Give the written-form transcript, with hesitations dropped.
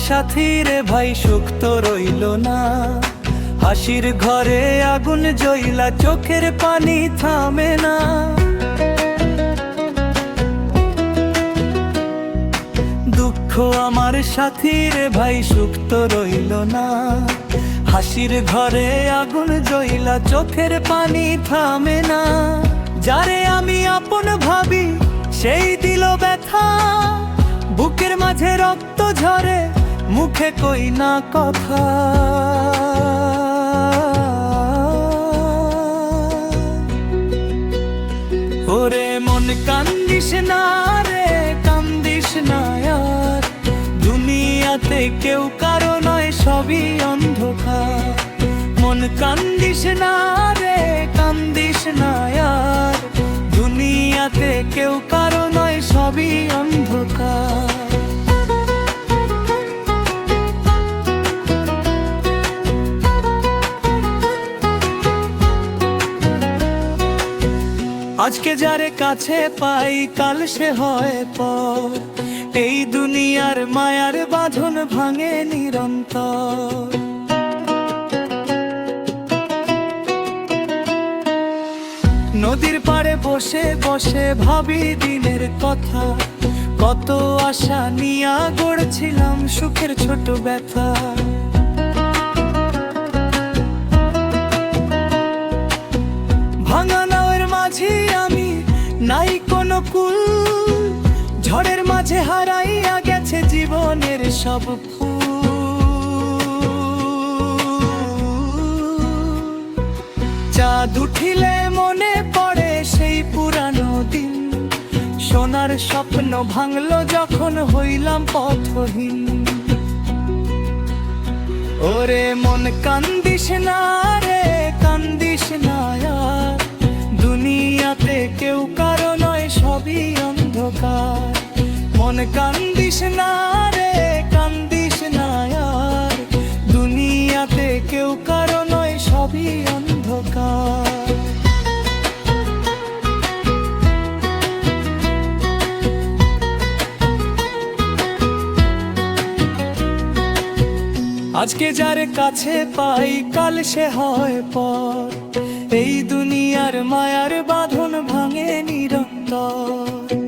সাথী রে ভাই, সুখ তো রইল না। হাসির ঘরে আগুন জ্বইলা, চোখের পানি থামে না। দুঃখ আমার সাথী রে ভাই, সুখ তো রইল না। হাসির ঘরে আগুন জ্বইলা, চোখের পানি থামে না। যারে আমি আপন ভাবি, সেই দিল ব্যথা। বুকের মাঝে রক্ত ঝরে, মুখে কই না কথা। ওরে মন কান্দিস না রে, কান্দিস না আর। দুনিয়াতে কেউ কারো নয়, সবই অন্ধকার। মন কান্দিস না রে, কান্দিস না আর। দুনিয়াতে কেউ কারো নয়, সবই অন্ধকার। আজকে যারে কাছে পাই, কাল সে হয় পর। এই দুনিয়ার মায়ার বাঁধন ভাঙে নিরন্তর। নদীর পাড়ে বসে বসে ভাবি দিনের কথা। কত আশা নিয়া গড়ছিলাম সুখের ছোট ব্যথা। ভাঙা নাওয়ের মাঝে আমি, নাই কোনো কুল। ঝড়ের মাঝে হারাইয়া গেছে জীবনের সব ফুল। চাঁদ উঠিলে মনে পড়ে সেই পুরানো দিন। সোনার স্বপ্ন ভাঙলো যখন হইলাম পথহীন। ওরে মন কান্দিস না রে, কান্দিস না আর। দুনিয়াতে কেউ কারো নয়, সবই অন্ধকার। মন কান্দিস না রে, কান্দিস না আর। দুনিয়াতে কেউ কারো নয়, সবই অন্ধকার। আজকে যারে কাছে পাই, কাল সে হয় পর। এই দুনিয়ার মায়ার বাঁধন ভাঙে নিরন্তর।